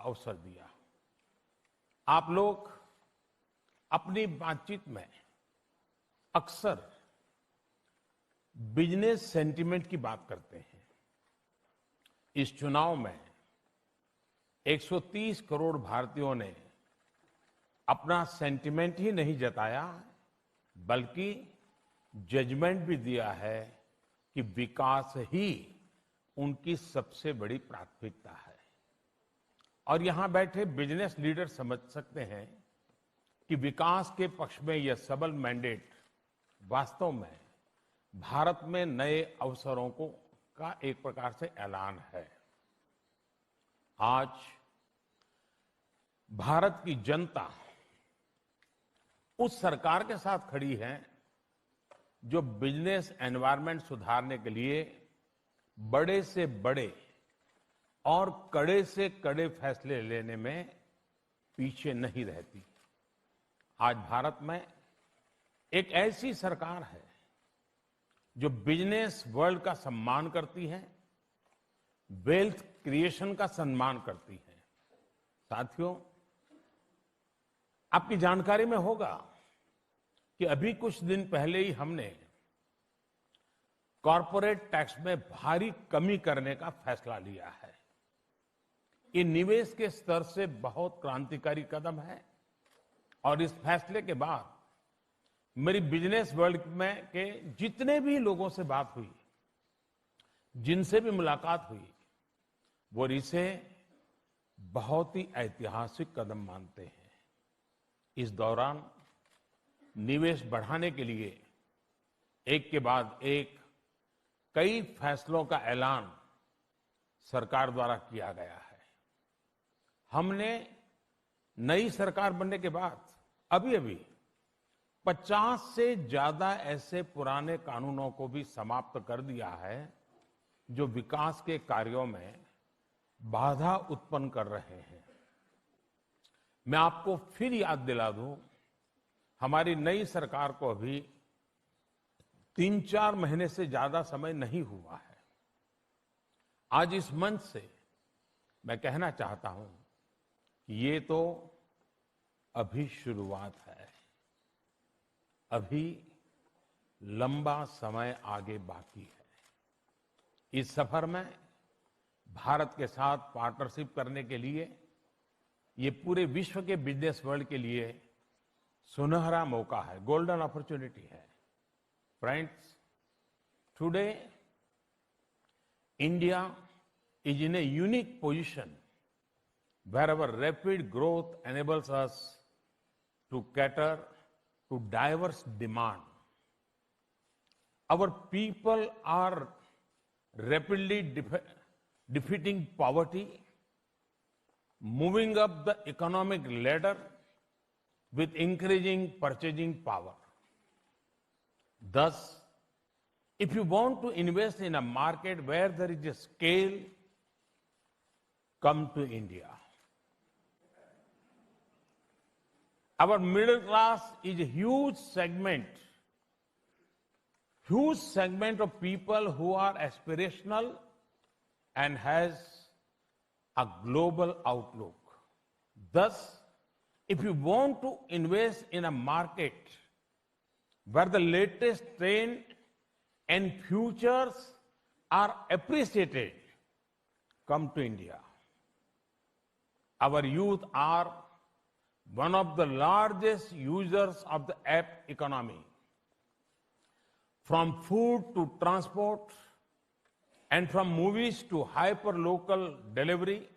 अवसर दिया। आप लोग अपनी बातचीत में अक्सर बिजनेस सेंटीमेंट की बात करते हैं। इस चुनाव में 130 करोड़ भारतीयों ने अपना सेंटीमेंट ही नहीं जताया, बल्कि जजमेंट भी दिया है कि विकास ही उनकी सबसे बड़ी प्राथमिकता है। और यहां बैठे बिजनेस लीडर समझ सकते हैं कि विकास के पक्ष में यह सबल मैंडेट वास्तव में भारत में नए अवसरों का एक प्रकार से ऐलान है। आज भारत की जनता उस सरकार के साथ खड़ी है जो बिजनेस एनवायरनमेंट सुधारने के लिए बड़े से बड़े और कड़े से कड़े फैसले लेने में पीछे नहीं रहती। आज भारत में एक ऐसी सरकार है जो बिजनेस वर्ल्ड का सम्मान करती है, वेल्थ क्रिएशन का सम्मान करती है। साथियों, आपकी जानकारी में होगा कि अभी कुछ दिन पहले ही हमने कॉरपोरेट टैक्स में भारी कमी करने का फैसला लिया है। ये निवेश के स्तर से बहुत क्रांतिकारी कदम है और इस फैसले के बाद मेरी बिजनेस वर्ल्ड में के जितने भी लोगों से बात हुई, जिनसे भी मुलाकात हुई, वो इसे बहुत ही ऐतिहासिक कदम मानते हैं। इस दौरान निवेश बढ़ाने के लिए एक के बाद एक कई फैसलों का ऐलान सरकार द्वारा किया गया है। हमने नई सरकार बनने के बाद अभी 50 से ज्यादा ऐसे पुराने कानूनों को भी समाप्त कर दिया है जो विकास के कार्यों में बाधा उत्पन्न कर रहे हैं। मैं आपको फिर याद दिला दूं, हमारी नई सरकार को अभी 3-4 महीने से ज्यादा समय नहीं हुआ है। आज इस मंच से मैं कहना चाहता हूं कि ये तो अभी शुरुआत है, अभी लंबा समय आगे बाकी है। इस सफर में भारत के साथ पार्टनरशिप करने के लिए ये पूरे विश्व के बिजनेस वर्ल्ड के लिए सुनहरा मौका है, गोल्डन अपॉर्चुनिटी है। Friends, today India is in a unique position where our rapid growth enables us to cater to diverse demand. Our people are rapidly defeating poverty, moving up the economic ladder with increasing purchasing power. Thus, if you want to invest in a market where there is a scale, come to India. Our middle class is a huge segment of people who are aspirational and has a global outlook. Thus, if you want to invest in a market where the latest trend and futures are appreciated, come to India. Our youth are one of the largest users of the app economy. From food to transport and from movies to hyper-local delivery,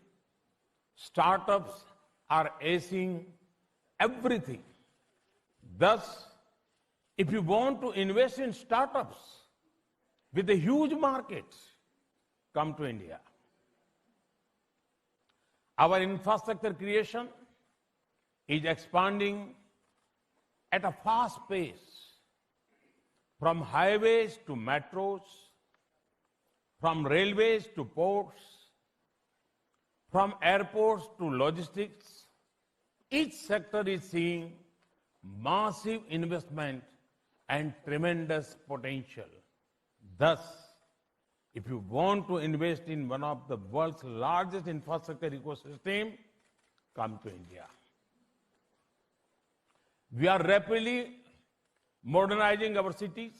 startups are acing everything. Thus, if you want to invest in startups with a huge market, come to India. Our infrastructure creation is expanding at a fast pace, from highways to metros, from railways to ports, from airports to logistics. Each sector is seeing massive investment and tremendous potential. Thus, if you want to invest in one of the world's largest infrastructure ecosystem, come to India. We are rapidly modernizing our cities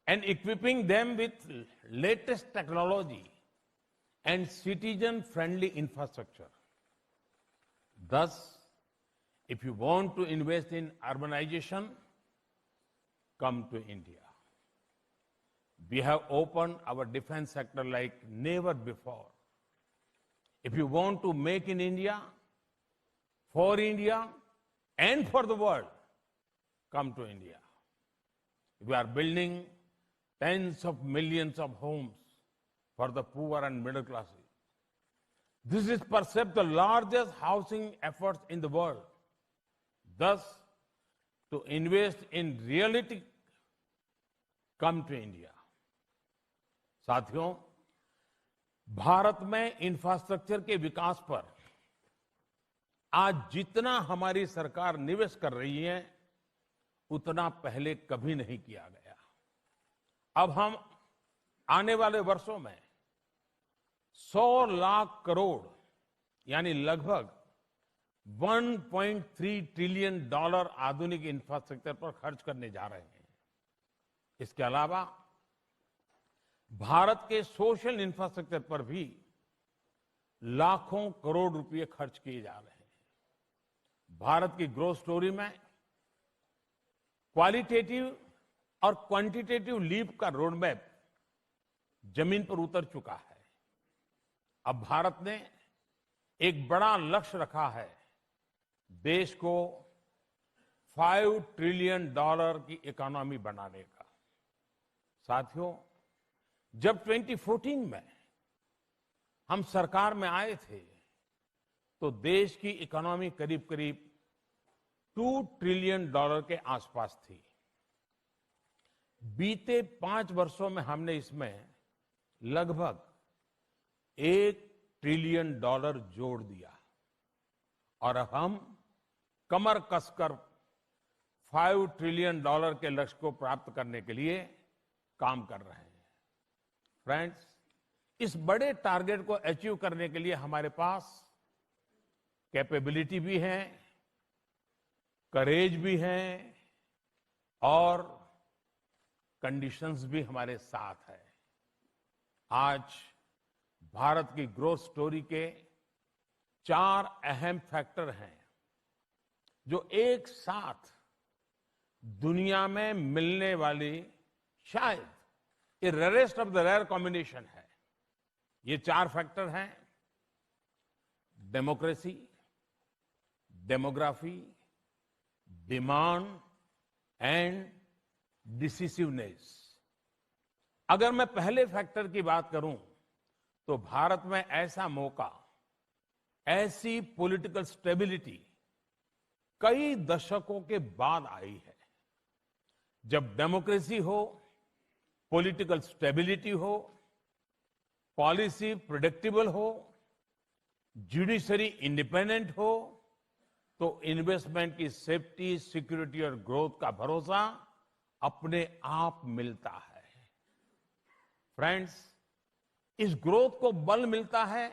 and equipping them with latest technology and citizen-friendly infrastructure. Thus, if you want to invest in urbanization, come to India. We have opened our defense sector like never before. If you want to make in India, for India, and for the world, come to India. We are building tens of millions of homes for the poor and middle classes. This is perhaps the largest housing efforts in the world. Thus, to invest in reality, come to India. साथियों, भारत में infrastructure के विकास पर आज जितना हमारी सरकार निवेश कर रही है, उतना पहले कभी नहीं किया गया। अब हम आने वाले वर्षों में 100 लाख करोड़ यानी लगभग 1.3 ट्रिलियन डॉलर आधुनिक इंफ्रास्ट्रक्चर पर खर्च करने जा रहे हैं। इसके अलावा भारत के सोशल इंफ्रास्ट्रक्चर पर भी लाखों करोड़ रुपए खर्च किए जा रहे हैं। भारत की ग्रोथ स्टोरी में क्वालिटेटिव और क्वांटिटेटिव लीप का रोडमैप जमीन पर उतर चुका है। अब भारत ने एक बड़ा लक्ष्य रखा है, देश को 5 ट्रिलियन डॉलर की इकोनॉमी बनाने का। साथियों, जब 2014 में हम सरकार में आए थे, तो देश की इकोनॉमी करीब करीब 2 ट्रिलियन डॉलर के आसपास थी। बीते 5 वर्षों में हमने इसमें लगभग 1 ट्रिलियन डॉलर जोड़ दिया और अब हम कमर कसकर 5 ट्रिलियन डॉलर के लक्ष्य को प्राप्त करने के लिए काम कर रहे हैं। फ्रेंड्स, इस बड़े टारगेट को अचीव करने के लिए हमारे पास कैपेबिलिटी भी है, करेज भी है और कंडीशंस भी हमारे साथ है। आज भारत की ग्रोथ स्टोरी के 4 अहम फैक्टर हैं, जो एक साथ दुनिया में मिलने वाली शायद ये rarest of the rare combination है। ये 4 फैक्टर हैं: democracy, demography, demand and decisiveness. अगर मैं पहले फैक्टर की बात करूं, तो भारत में ऐसा मौका, ऐसी पॉलिटिकल स्टेबिलिटी कई दशकों के बाद आई है। जब डेमोक्रेसी हो, पॉलिटिकल स्टेबिलिटी हो, पॉलिसी प्रेडिक्टेबल हो, जुडिशरी इंडिपेंडेंट हो, तो इन्वेस्टमेंट की सेफ्टी, सिक्योरिटी और ग्रोथ का भरोसा अपने आप मिलता है। फ्रेंड्स, इस ग्रोथ को बल मिलता है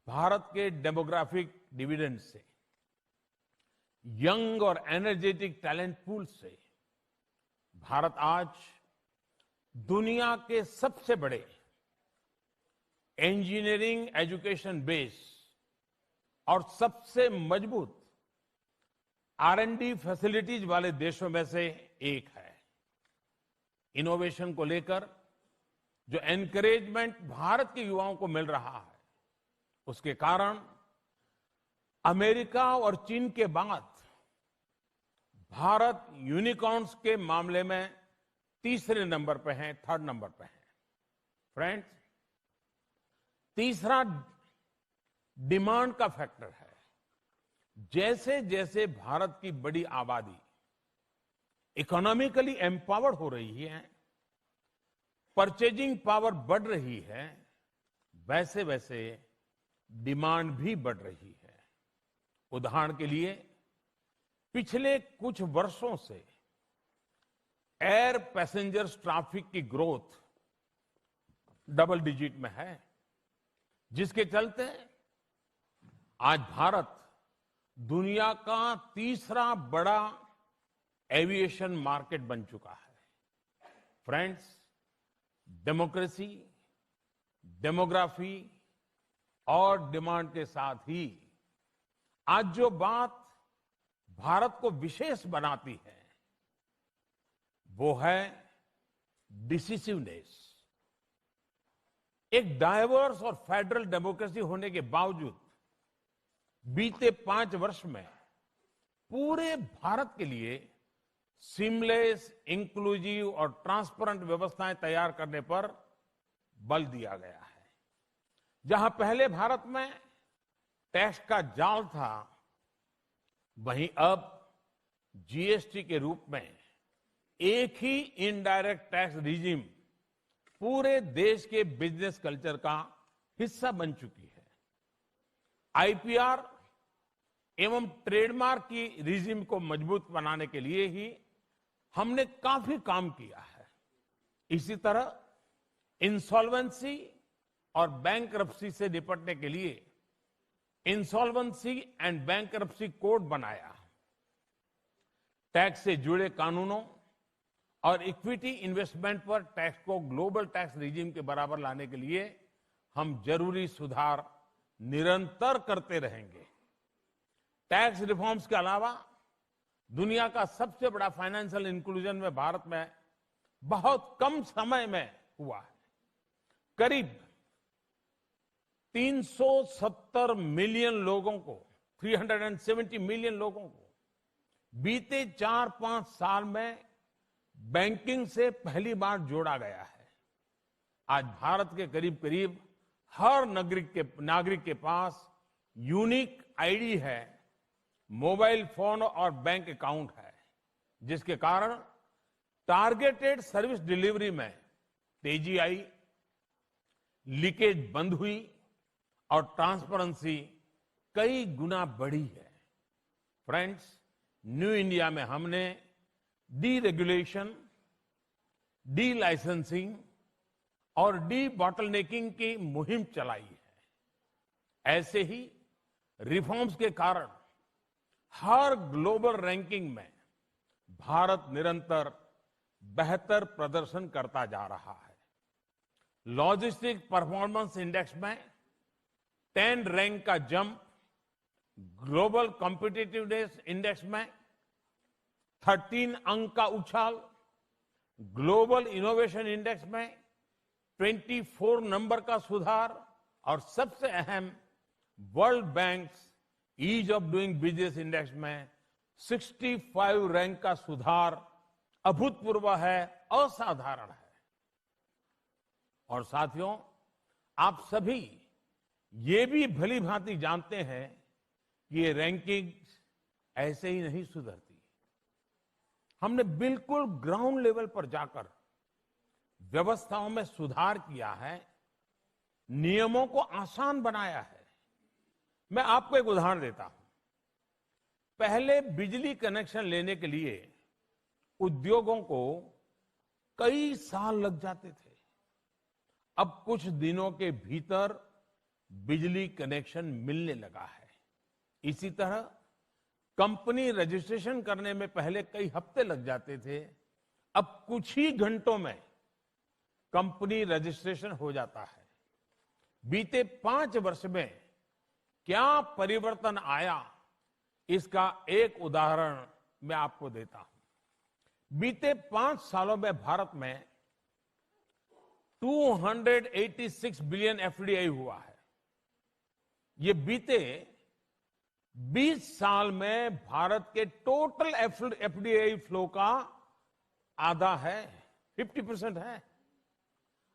भारत के डेमोग्राफिक डिविडेंड से, यंग और एनर्जेटिक टैलेंट पूल से। भारत आज दुनिया के सबसे बड़े इंजीनियरिंग एजुकेशन बेस और सबसे मजबूत R&D फैसिलिटीज वाले देशों में से एक है। इनोवेशन को लेकर जो एनकरेजमेंट भारत के युवाओं को मिल रहा है, उसके कारण अमेरिका और चीन के बाद भारत यूनिकॉर्न्स के मामले में तीसरे नंबर पे है, 3rd नंबर पे है। फ्रेंड्स, तीसरा डिमांड का फैक्टर है। जैसे जैसे भारत की बड़ी आबादी इकोनॉमिकली एम्पावर्ड हो रही है, परचेजिंग पावर बढ़ रही है, वैसे वैसे डिमांड भी बढ़ रही है। उदाहरण के लिए, पिछले कुछ वर्षों से एयर पैसेंजर ट्रैफिक की ग्रोथ डबल डिजिट में है, जिसके चलते आज भारत दुनिया का तीसरा बड़ा एविएशन मार्केट बन चुका है। फ्रेंड्स, डेमोक्रेसी, डेमोग्राफी और डिमांड के साथ ही आज जो बात भारत को विशेष बनाती है वो है डिसिसिवनेस। एक डाइवर्स और फेडरल डेमोक्रेसी होने के बावजूद बीते 5 वर्ष में पूरे भारत के लिए सीमलेस, इंक्लूसिव और ट्रांसपेरेंट व्यवस्थाएं तैयार करने पर बल दिया गया है। जहां पहले भारत में टैक्स का जाल था, वहीं अब जीएसटी के रूप में एक ही इनडायरेक्ट टैक्स रिजीम पूरे देश के बिजनेस कल्चर का हिस्सा बन चुकी है। आईपीआर एवं ट्रेडमार्क की रिजीम को मजबूत बनाने के लिए ही हमने काफी काम किया है। इसी तरह इंसॉल्वेंसी और बैंकरप्सी से निपटने के लिए इंसॉल्वेंसी एंड बैंकरप्सी कोड बनाया। टैक्स से जुड़े कानूनों और इक्विटी इन्वेस्टमेंट पर टैक्स को ग्लोबल टैक्स रिजीम के बराबर लाने के लिए हम जरूरी सुधार निरंतर करते रहेंगे। टैक्स रिफॉर्म्स के अलावा दुनिया का सबसे बड़ा फाइनेंशियल इंक्लूजन में भारत में बहुत कम समय में हुआ है। करीब 370 मिलियन लोगों को 370 मिलियन लोगों को बीते 4-5 साल में बैंकिंग से पहली बार जोड़ा गया है। आज भारत के करीब करीब हर नागरिक के पास यूनिक आईडी है, मोबाइल फोन और बैंक अकाउंट है, जिसके कारण टारगेटेड सर्विस डिलीवरी में तेजी आई, लीकेज बंद हुई और ट्रांसपेरेंसी कई गुना बढ़ी है। फ्रेंड्स, न्यू इंडिया में हमने डीरेगुलेशन, डी लाइसेंसिंग और डी बॉटलनेकिंग की मुहिम चलाई है। ऐसे ही रिफॉर्म्स के कारण हर ग्लोबल रैंकिंग में भारत निरंतर बेहतर प्रदर्शन करता जा रहा है। लॉजिस्टिक परफॉर्मेंस इंडेक्स में 10 रैंक का जंप, ग्लोबल कॉम्पिटिटिवनेस इंडेक्स में 13 अंक का उछाल, ग्लोबल इनोवेशन इंडेक्स में 24 नंबर का सुधार और सबसे अहम World Bank ease of doing business index में 65 रैंक का सुधार अभूतपूर्व है, असाधारण है। और साथियों, आप सभी ये भी भली भांति जानते हैं कि ये रैंकिंग ऐसे ही नहीं सुधरती। हमने बिल्कुल ग्राउंड लेवल पर जाकर व्यवस्थाओं में सुधार किया है, नियमों को आसान बनाया है। मैं आपको एक उदाहरण देता हूं। पहले बिजली कनेक्शन लेने के लिए उद्योगों को कई साल लग जाते थे। अब कुछ दिनों के भीतर बिजली कनेक्शन मिलने लगा है। इसी तरह कंपनी रजिस्ट्रेशन करने में पहले कई हफ्ते लग जाते थे, अब कुछ ही घंटों में कंपनी रजिस्ट्रेशन हो जाता है। बीते 5 वर्ष में क्या परिवर्तन आया, इसका एक उदाहरण मैं आपको देता हूं। बीते 5 सालों में भारत में 286 बिलियन एफडीआई हुआ है। ये बीते 20 साल में भारत के टोटल एफडीआई फ्लो का आधा है, 50% है।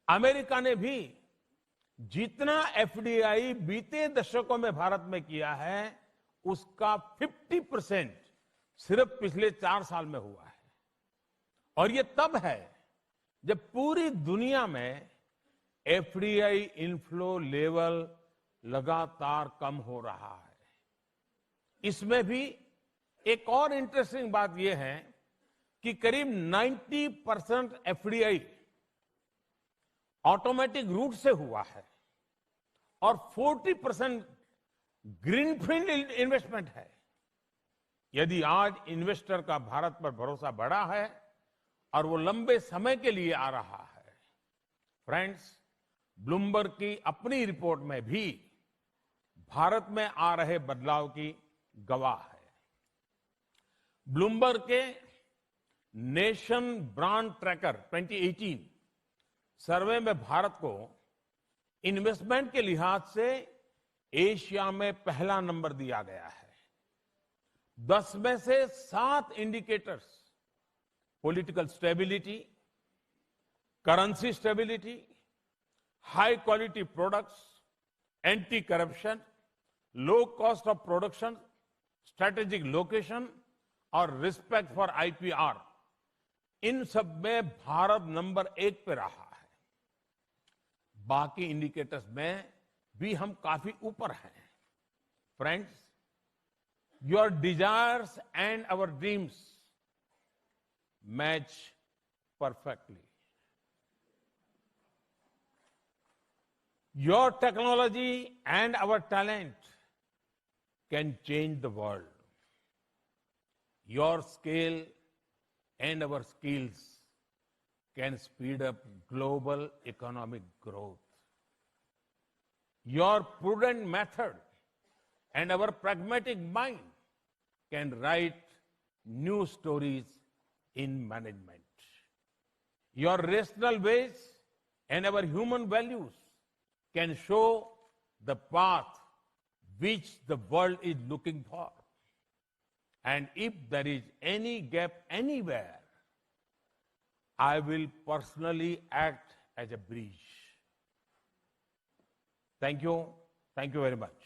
अमेरिका ने भी जितना एफडीआई बीते दशकों में भारत में किया है, उसका 50% सिर्फ पिछले 4 साल में हुआ है। और ये तब है जब पूरी दुनिया में एफडीआई इनफ्लो लेवल लगातार कम हो रहा है। इसमें भी एक और इंटरेस्टिंग बात यह है कि करीब 90% एफडीआई ऑटोमेटिक रूट से हुआ है और 40% ग्रीनफील्ड इन्वेस्टमेंट है। यदि आज इन्वेस्टर का भारत पर भरोसा बढ़ा है और वो लंबे समय के लिए आ रहा है। फ्रेंड्स, ब्लूमबर्ग की अपनी रिपोर्ट में भी भारत में आ रहे बदलाव की गवाह है। ब्लूमबर्ग के नेशन ब्रांड ट्रैकर 2018 सर्वे में भारत को इन्वेस्टमेंट के लिहाज से एशिया में पहला नंबर दिया गया है। 10 में से 7 indicators, political stability, currency stability, high quality products, anti corruption, low cost of production, strategic location और रिस्पेक्ट फॉर आईपीआर, इन सब में भारत नंबर 1 पे रहा है। बाकी इंडिकेटर्स में भी हम काफी ऊपर हैं। Friends, your desires and our dreams match perfectly. Your technology and our talent can change the world. Your scale and our skills can speed up global economic growth. Your prudent method and our pragmatic mind can write new stories in management. Your rational ways and our human values can show the path which the world is looking for. And if there is any gap anywhere, I will personally act as a bridge. Thank you. Thank you very much.